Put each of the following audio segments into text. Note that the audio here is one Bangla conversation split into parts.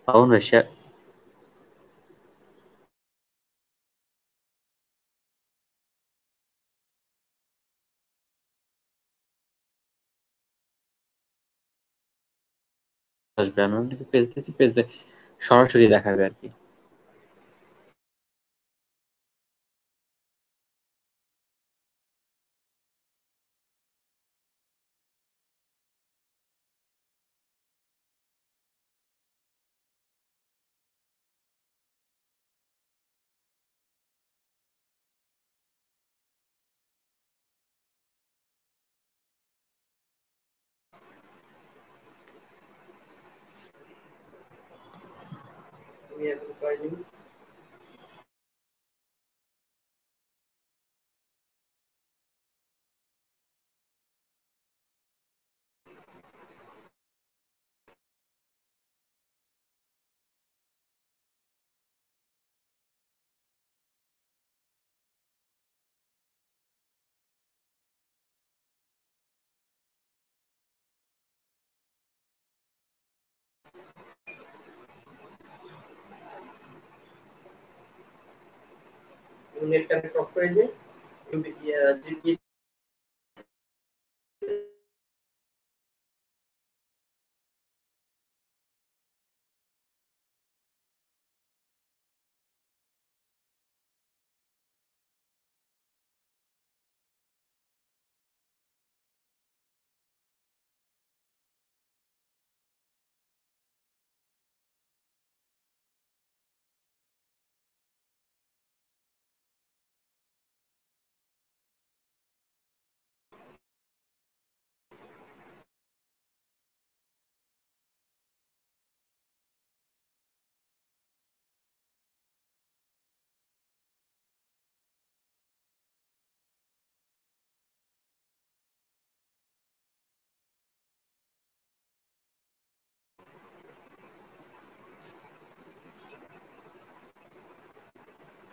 পাবন ভাই শেয়ার আসবে, আমি আপনাকে পেজ দিয়েছি, পেজে সরাসরি দেখাবে আর কি।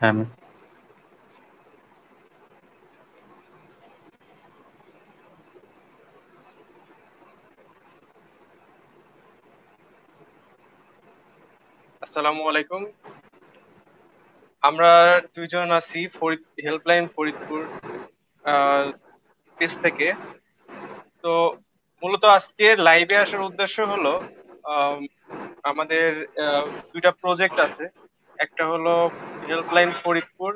হ্যাঁ আসসালামু আলাইকুম। আমরা দুইজন আছি হেল্পলাইন ফরিদপুর পেজ থেকে। তো মূলত আজকে লাইভে আসার উদ্দেশ্য হলো আম, আমাদের দুইটা প্রজেক্ট আছে। একটা হলো হেল্পলাইন ফরিদপুর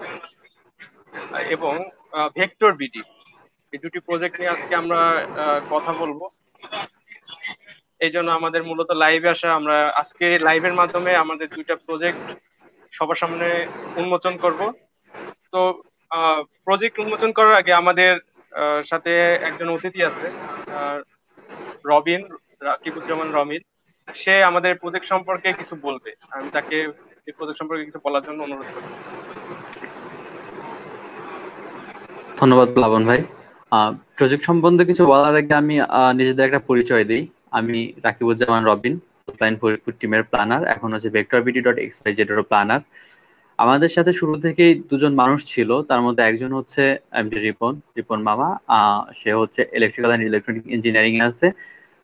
এবং ভেক্টর বিডি। এই দুটি প্রজেক্ট নিয়ে আজকে আমরা কথা বলবো। এই জন্য আমাদের মূলত লাইভে আসা। আমরা আজকে লাইভের মাধ্যমে আমাদের দুইটা প্রজেক্ট সবার সামনে উন্মোচন করব। তো প্রজেক্ট উন্মোচন করার আগে আমাদের সাথে একজন অতিথি আছে, আহ, রবিন, রাকিবুজ্জামান রবিন। সে আমাদের প্রজেক্ট সম্পর্কে কিছু বলবে। আমি তাকে এই প্রজেক্ট সম্পর্কে কিছু বলার জন্য অনুরোধ করতেছি। ধন্যবাদ প্লাবন ভাই। প্রজেক্ট সম্বন্ধে কিছু বলার আগে আমি নিজেদের একটা পরিচয় দিই। আমি রাকিবুজ্জামান রবিন, প্ল্যান ফরিদপুর টিমের প্ল্যানার, এখন হচ্ছে vectorBD.xyz এরও প্ল্যানার। আমাদের সাথে শুরু থেকেই দুজন মানুষ ছিল, তার মধ্যে একজন হচ্ছে এমডি রিপন, রিপন মামা। সে হচ্ছে ইলেকট্রিক্যাল অ্যান্ড ইলেকট্রনিক ইঞ্জিনিয়ারিং এ আছে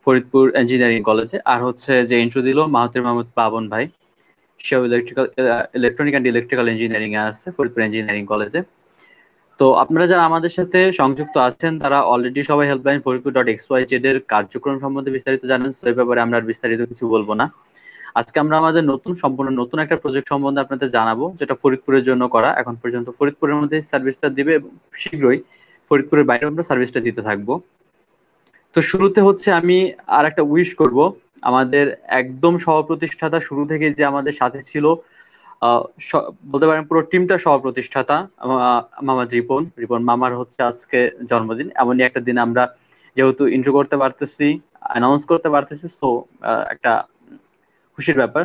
ফরিদপুর ইঞ্জিনিয়ারিং কলেজে। আর হচ্ছে যে ইন্ট্রো দিল মাহাতির মাহমুদ প্লাবন ভাই, সেও ইলেকট্রনিক অ্যান্ড ইলেকট্রিক্যাল ইঞ্জিনিয়ারিং এ আছে ফরিদপুর ইঞ্জিনিয়ারিং কলেজে। তো আপনারা যারা আমাদের সাথে সংযুক্ত আছেন তারা অলরেডি সবাই হেল্পলাইন ফরিদপুর.xyz এর কার্যক্রম সম্বন্ধে বিস্তারিত জানেন, তো এই ব্যাপারে আমরা আর বিস্তারিত কিছু বলবো না। আজকে আমরা আমাদের সম্পূর্ণ নতুন একটা প্রজেক্ট সম্বন্ধে আপনাদের জানাবো, যেটা ফরিদপুরের জন্য করা। এখন পর্যন্ত ফরিদপুরের মধ্যে সার্ভিসটা দিবে এবং শীঘ্রই ফরিদপুরের বাইরেও আমরা সার্ভিসটা দিতে থাকবো। তো শুরুতে হচ্ছে আমি আর একটা উইশ করব। আমাদের একদম সহপ্রতিষ্ঠাতা শুরু থেকে যে আমাদের সাথে ছিল, বলতে পারেন পুরো টিমটা সহপ্রতিষ্ঠাতা, মামা রিপন। রিপন মামার হচ্ছে আজকে জন্মদিন। এমনই একটা দিন আমরা যেহেতু ইন্ট্রো করতে পারতেছি, অ্যানাউন্স করতে পারতেছি, সো একটা খুশির ব্যাপার।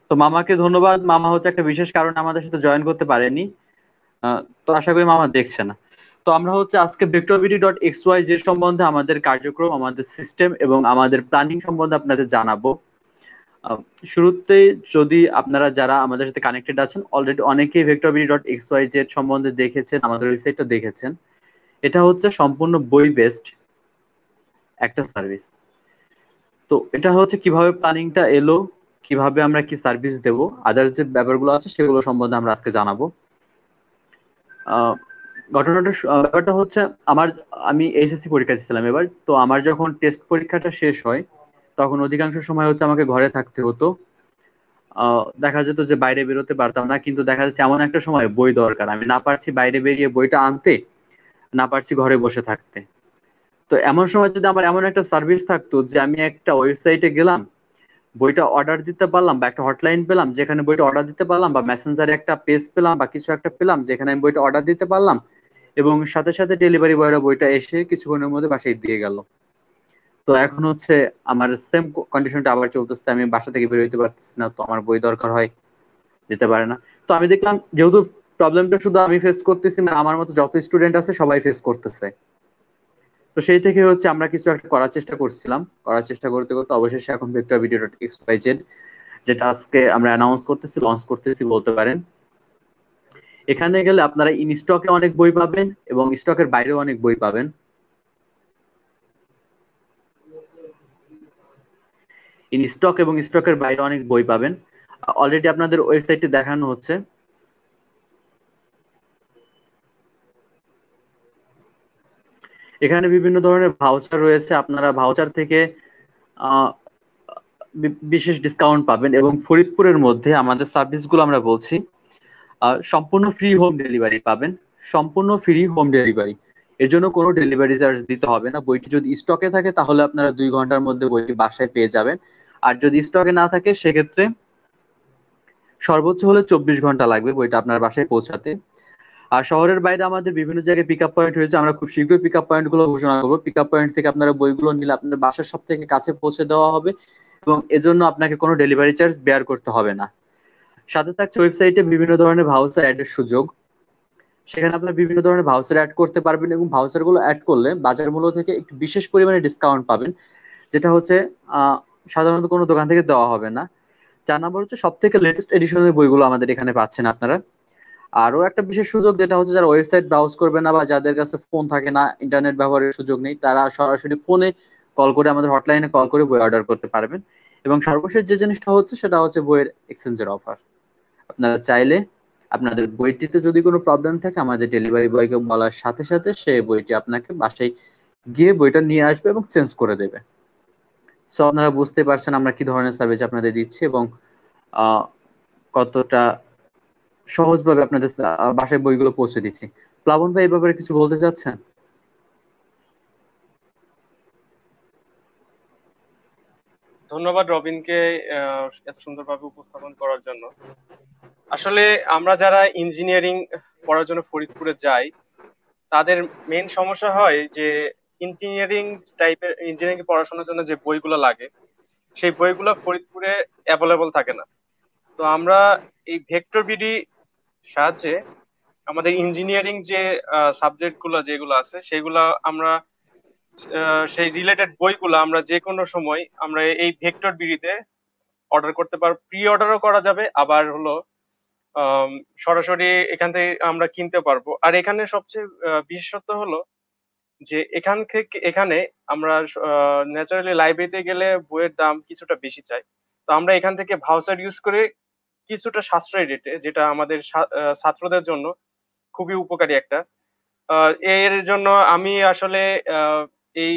তো মামাকে ধন্যবাদ। মামা হচ্ছে একটা বিশেষ কারণে আমাদের সাথে জয়েন করতে পারেনি। তো আশা করি মামা দেখছে না। তো আমরা হচ্ছে আজকে vectorBD.xyz সম্বন্ধে, আমাদের কার্যক্রম, আমাদের সিস্টেম এবং আমাদের প্ল্যানিং সম্বন্ধে আপনাদের জানাবো। আহ, শুরুতে যদি আপনারা যারা আমাদের সাথে কানেক্টেড আছেন অলরেডি অনেকেই vectorBD.xyz সম্বন্ধে দেখেছেন, আমাদের ওয়েবসাইটটা দেখেছেন। এটা হচ্ছে সম্পূর্ণ বই বেসড একটা সার্ভিস। তো এটা হচ্ছে কিভাবে প্ল্যানিংটা এলো, কিভাবে আমরা কি সার্ভিস দেব, আদার্স যে ব্যাপারগুলো আছে সেগুলো সম্বন্ধে আমরা আজকে জানাবো। ব্যাপারটা হচ্ছে আমি এইচএসসি পরীক্ষা দিচ্ছিলাম এবার, তো আমার যখন টেস্ট পরীক্ষাটা শেষ হয় তখন অধিকাংশ সময় হচ্ছে আমাকে ঘরে থাকতে হতো। দেখা যেত যে বাইরে বেরোতে পারতাম না, কিন্তু দেখা যাচ্ছে এমন একটা সময় বই দরকার, আমি না পারছি বাইরে বেরিয়ে বইটা আনতে, না পারছি ঘরে বসে থাকতে। তো এমন সময় যদি আমার এমন একটা সার্ভিস থাকতো যে আমি একটা ওয়েবসাইটে গেলাম, বইটা অর্ডার দিতে পারলাম, বা একটা হটলাইন পেলাম যেখানে বইটা অর্ডার দিতে পারলাম, বা মেসেঞ্জারে একটা পেজ পেলাম বা কিছু একটা পেলাম যেখানে আমি বইটা অর্ডার দিতে পারলাম, এবং সাথে সাথে ডেলিভারি বয়রা বইটা এসে কিছুক্ষণের মধ্যে বাসায় দিয়ে গেল। তো এখন হচ্ছে আমার সেম কন্ডিশনটা আবার চলতেছে, আমি বাসা থেকে বের হইতে পারতেছি না, তো আমার বই দরকার হয়, দিতে পারে না। তো আমি দেখলাম যেহেতু প্রবলেমটা শুধু আমি ফেস করতেছি না, আমার মতো যত স্টুডেন্ট আছে সবাই ফেস করতেছে। তো সেই থেকে হচ্ছে আমরা কিছু একটা করার চেষ্টা করছিলাম, করার চেষ্টা করতে করতে অবশেষে এখন vectorvideo.xyz, যেটা আজকে আমরা অ্যানাউন্স করতেছি, লঞ্চ করতেছি বলতে পারেন। এখানে গেলে আপনারা ইন স্টকে অনেক বই পাবেন এবং স্টকের বাইরেও অনেক বই পাবেন। ইন স্টক এবং স্টকের বাইরে অনেক বই পাবেন। অলরেডি আপনাদের ওয়েবসাইটে দেখানো হচ্ছে। এখানে বিভিন্ন ধরনের ভাউচার রয়েছে, আপনারা ভাউচার থেকে বিশেষ ডিসকাউন্ট পাবেন। এবং ফরিদপুরের মধ্যে আমাদের সার্ভিসগুলো আমরা বলছি, সম্পূর্ণ ফ্রি হোম ডেলিভারি পাবেন, সম্পূর্ণ ফ্রি হোম ডেলিভারি। এর জন্য কোনো ডেলিভারি চার্জ দিতে হবে না। বইটি যদি স্টকে থাকে তাহলে আপনারা 2 ঘন্টার মধ্যে বইটি বাসায় পেয়ে যাবেন, আর যদি স্টকে না থাকে সেক্ষেত্রে সর্বোচ্চ হলে 24 ঘন্টা লাগবে বইটা আপনার বাসায় পৌঁছাতে। আর শহরের বাইরে আমাদের বিভিন্ন জায়গায় পিক আপ পয়েন্ট হয়েছে, আমরা খুব শীঘ্রই পিক আপ পয়েন্ট গুলো ঘোষণা করবো। পিক আপ পয়েন্ট থেকে আপনারা বইগুলো নিলে আপনার বাসার সব থেকে কাছে পৌঁছে দেওয়া হবে, এবং এজন্য আপনাকে কোনো ডেলিভারি চার্জ বেয়ার করতে হবে না। সাথে থাকছে ওয়েবসাইটে বিভিন্ন ধরনের ভাউচার অ্যাডের সুযোগ, সেখানে আপনার বিভিন্ন ধরনের ভাউচার অ্যাড করতে পারবেন, এবং ভাউচার গুলো অ্যাড করলে বাজার মূল্য থেকে একটু বিশেষ পরিমাণে ডিসকাউন্ট পাবেন, যেটা হচ্ছে সাধারণত কোনো দোকান থেকে দেওয়া হবে না। 4 নম্বর হচ্ছে সব থেকে লেটেস্ট এডিশনের বইগুলো আমাদের এখানে পাচ্ছেন আপনারা। আরো একটা বিশেষ সুযোগ যেটা হচ্ছে, যারা ওয়েবসাইট ব্রাউজ করবে না বা যাদের কাছে ফোন থাকে না, ইন্টারনেট ব্যবহারের সুযোগ নেই, তারা সরাসরি ফোনে কল করে আমাদের হটলাইনে কল করে বই অর্ডার করতে পারবেন। এবং সর্বশেষ যে জিনিসটা হচ্ছে সেটা হচ্ছে বইয়ের এক্সচেঞ্জের অফার। আপনারা চাইলে আপনাদের বইটিতে যদি কোনো প্রবলেম থাকে আমাদের ডেলিভারি বয়কে বলার সাথে সাথে সে বইটি আপনাকে বাসায় গিয়ে বইটা নিয়ে আসবে এবং চেঞ্জ করে দেবে। সো আপনারা বুঝতে পারছেন আমরা কি ধরনের সার্ভিস আপনাদের দিচ্ছি এবং কতটা সহজভাবে আপনাদের বাসায় বইগুলো পৌঁছে দিচ্ছি। প্লাবন ভাই এই ব্যাপারে কিছু বলতে চাচ্ছেন? ধন্যবাদ রবিনকে এত সুন্দরভাবে উপস্থাপন করার জন্য। আসলে আমরা যারা ইঞ্জিনিয়ারিং পড়ার জন্য ফরিদপুরে যাই, তাদের মেন সমস্যা হয় যে ইঞ্জিনিয়ারিং পড়াশোনার জন্য যে বইগুলো লাগে সেই বইগুলো ফরিদপুরে অ্যাভেলেবল থাকে না। তো আমরা এই ভেক্টর বিডি সাহায্যে আমাদের ইঞ্জিনিয়ারিং যে সাবজেক্ট গুলো যেগুলো আছে সেগুলো আমরা সেই রিলেটেড বইগুলো আমরা যে কোনো সময় আমরা এই ভেক্টর বিডিতে অর্ডার করতে পারবো। প্রি অর্ডারও করা যাবে, আবার হলো সরাসরি এখান থেকে আমরা কিনতে পারবো। আর এখানে সবচেয়ে বিশেষত্ব হলো যে এখানে আমরা ন্যাচারালি লাইব্রেরিতে গেলে বইয়ের দাম কিছুটা বেশি চাই, তো আমরা এখান থেকে ভাউচার ইউজ করে কিছুটা সাশ্রয়ী রেটে, যেটা আমাদের ছাত্রদের জন্য খুবই উপকারী একটা। এর জন্য আমি আসলে এই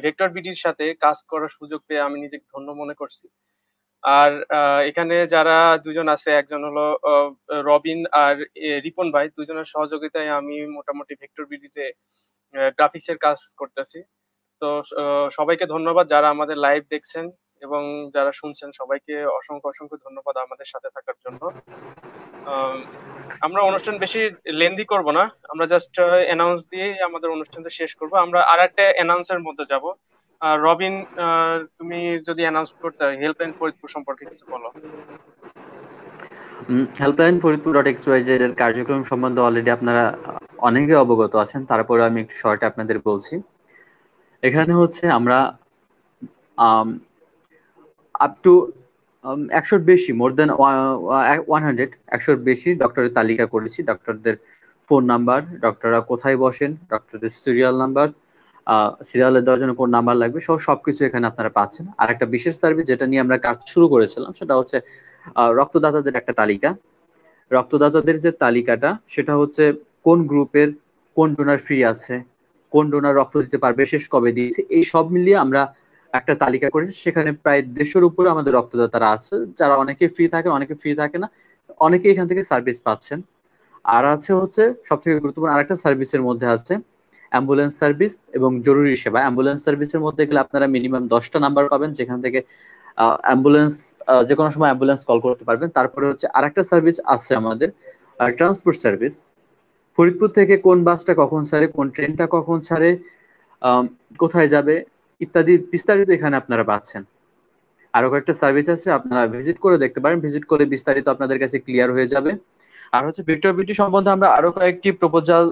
ভেক্টর বিডির সাথে কাজ করার সুযোগ পেয়ে আমি নিজেকে ধন্য মনে করছি। আর এখানে যারা দুজন আছে, একজন হলো রবিন আর রিপন ভাই, দুজনের সহযোগিতায় আমি মোটামুটি ভেক্টর বিডিতে গ্রাফিক্স এর কাজ করতেছি। তো সবাইকে ধন্যবাদ যারা আমাদের লাইভ দেখছেন এবং যারা শুনছেন, সবাইকে অসংখ্য অসংখ্য ধন্যবাদ আমাদের সাথে থাকার জন্য। আমরা অনুষ্ঠান বেশি লেন্দি করব না, আমরা জাস্ট অ্যানাউন্স দিয়ে আমাদের অনুষ্ঠানটা শেষ করব। আমরা আর একটা অ্যানাউন্সের মধ্যে যাব। রবিন, তুমি যদি অ্যানাউন্স করতে হেল্পলাইন ফরিদপুর সম্পর্কে কিছু বলো। হেল্পলাইন ফরিদপুর.xyz এর কার্যক্রম সম্বন্ধে অলরেডি আপনারা অনেকে অবগত আছেন, তারপরে আমি একটু শর্টে আপনাদের বলছি। এখানে হচ্ছে আমরা আপ টু 100-র বেশি, মোর দেন 100 বেশি ডক্টরের তালিকা করেছি। ডক্টরদের ফোন নাম্বার, ডক্টররা কোথায় বসেন, ডক্টরদের সিরিয়াল নাম্বার, সিরিয়ালে দেওয়ার জন্য কোন নাম্বার লাগবে সহ সবকিছু এখানে আপনারা পাচ্ছেন। আর একটা বিশেষ সার্ভিস যেটা নিয়ে আমরা কাজ শুরু করেছিলাম সেটা হচ্ছে রক্তদাতাদের একটা তালিকা। রক্তদাতাদের যে তালিকাটা সেটা হচ্ছে কোন গ্রুপের কোন ডোনার ফ্রি আছে, কোন ডোনার রক্ত দিতে পারবে, শেষ কবে দিয়েছে, এই সব মিলিয়ে আমরা একটা তালিকা করেছি। সেখানে প্রায় 150-এর উপরে আমাদের রক্তদাতারা আছে, যারা অনেকে ফ্রি থাকে অনেকে ফ্রি থাকে না, অনেকে এখান থেকে সার্ভিস পাচ্ছেন। আর আছে হচ্ছে সব থেকে গুরুত্বপূর্ণ আরেকটা সার্ভিসের মধ্যে আছে অ্যাম্বুলেন্স সার্ভিস এবং জরুরি সেবা। অ্যাম্বুলেন্স সার্ভিসের মধ্যে গেলে আপনারা মিনিমাম 10টা নাম্বার পাবেন, যেখান থেকে অ্যাম্বুলেন্স যে কোনো সময় অ্যাম্বুলেন্স কল করতে পারবেন। তারপরে হচ্ছে আরেকটা সার্ভিস আছে আমাদের ট্রান্সপোর্ট সার্ভিস। ফরিদপুর থেকে কোন বাসটা কখন ছাড়ে, কোন ট্রেনটা কখন ছাড়ে, কোথায় যাবে ইত্যাদি বিস্তারিত এখানে আপনারা পাচ্ছেন। আরো কয়েকটা সার্ভিস আছে, আপনারা ভিজিট করে দেখতে পারেন, ভিজিট করে বিস্তারিত আপনাদের কাছে ক্লিয়ার হয়ে যাবে। আর হচ্ছে ভিক্টর বিটি সম্বন্ধে আমরা আরো কয়েকটি প্রপোজাল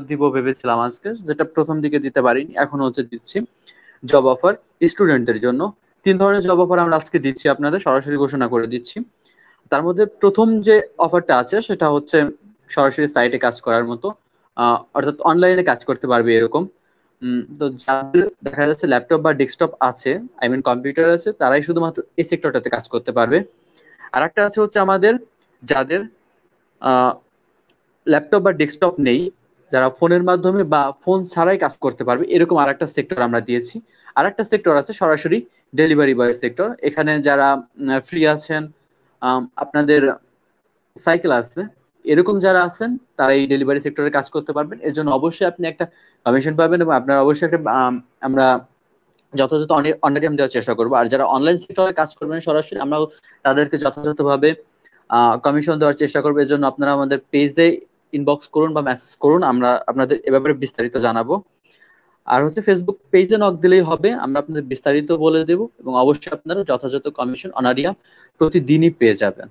দিব ভেবেছিলাম আজকে, যেটা প্রথম দিকে দিতে পারিনি, এখন হচ্ছে দিচ্ছি। জব অফার স্টুডেন্টদের জন্য 3 ধরনের জব অফার আমরা আজকে দিচ্ছি, আপনাদের সরাসরি ঘোষণা করে দিচ্ছি। তার মধ্যে প্রথম যে অফারটা আছে সেটা হচ্ছে সরাসরি সাইটে কাজ করার মতো, অর্থাৎ অনলাইনে কাজ করতে পারবে এরকম। তো যাদের দেখা যাচ্ছে ল্যাপটপ বা ডেস্কটপ আছে, আই মিন কম্পিউটার আছে, তারাই শুধুমাত্র এই সেক্টরটাতে কাজ করতে পারবে। আর একটা আছে হচ্ছে আমাদের যাদের ল্যাপটপ বা ডেস্কটপ নেই, যারা ফোনের মাধ্যমে বা ফোন ছাড়াই কাজ করতে পারবে, এরকম আরেকটা সেক্টর আমরা দিয়েছি। আরেকটা সেক্টর আছে সরাসরি ডেলিভারি বয় সেক্টর। এখানে যারা ফ্রি আছেন, আপনাদের সাইকেল আছে, এরকম যারা আছেন তারা এই ডেলিভারি সেক্টরে কাজ করতে পারবেন। এর জন্য অবশ্যই আপনি একটা কমিশন পাবেন এবং আপনার অবশ্যই একটা আমরা যথাযথ অনারিয়াম দেওয়ার চেষ্টা করবো। আর যারা অনলাইন সেক্টরে কাজ করবেন সরাসরি, আমরা তাদেরকে যথাযথভাবে কমিশন দেওয়ার চেষ্টা করবো। এর জন্য আপনারা আমাদের পেজে ইনবক্স করুন বা মেসেজ করুন, আমরা আপনাদের এ ব্যাপারে বিস্তারিত জানাবো। আর হচ্ছে ফেসবুক পেজে নক দিলেই হবে, আমরা আপনাদের বিস্তারিত বলে দেব এবং অবশ্যই আপনারা যথাযথ কমিশন অনারিয়াম প্রতিদিনই পেয়ে যাবেন।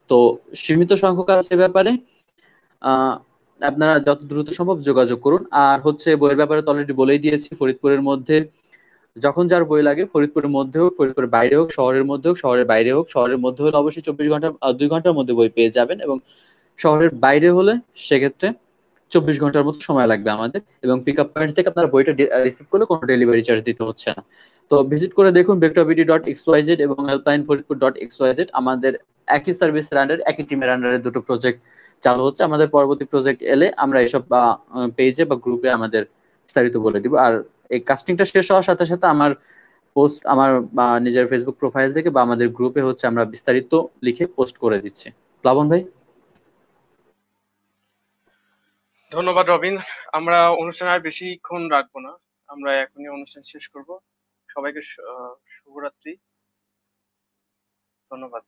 তো সীমিত সংখ্যক আছে ব্যাপারে, আহ আপনারা যত দ্রুত সম্ভব যোগাযোগ করুন। আর হচ্ছে বইয়ের ব্যাপারে তো অলরেডি বলেই দিয়েছি, ফরিদপুরের মধ্যে যখন যার বই লাগে, ফরিদপুরের মধ্যে হোক, ফরিদপুরের বাইরে হোক, শহরের মধ্যে হোক, শহরের বাইরে হোক, শহরের মধ্যে হলে অবশ্যই 24 ঘন্টা 2 ঘন্টার মধ্যে বই পেয়ে যাবেন, এবং শহরের বাইরে হলে সেক্ষেত্রে 24 ঘন্টার মতো সময় লাগবে আমাদের। এবং পিক আপ পয়েন্ট থেকে আপনার বইটা রিসিভ করলে কোনো ডেলিভারি চার্জ দিতে হচ্ছে না। তো ভিজিট করে দেখুন vectorvt.xyz এবং helplineforiedpur.xyz। আমাদের একই সার্ভিসের আন্ডারে, একই টিমের আন্ডারে দুটো প্রজেক্ট চালু হচ্ছে। আমাদের পরবর্তী প্রজেক্ট এলে আমরা এসব পেজে বা গ্রুপে আমাদের বিস্তারিত বলে দিব। আর এই কাস্টিংটা শেষ হওয়ার সাথে সাথে আমার পোস্ট আমার নিজের ফেসবুক প্রোফাইল থেকে বা আমাদের গ্রুপে হচ্ছে আমরা বিস্তারিত লিখে পোস্ট করে দিচ্ছি। প্লাবন ভাই। ধন্যবাদ রবিন। আমরা অনুষ্ঠান আর বেশিক্ষণ রাখবো না, আমরা এখনই অনুষ্ঠান শেষ করব। সবাইকে শুভরাত্রি। ধন্যবাদ।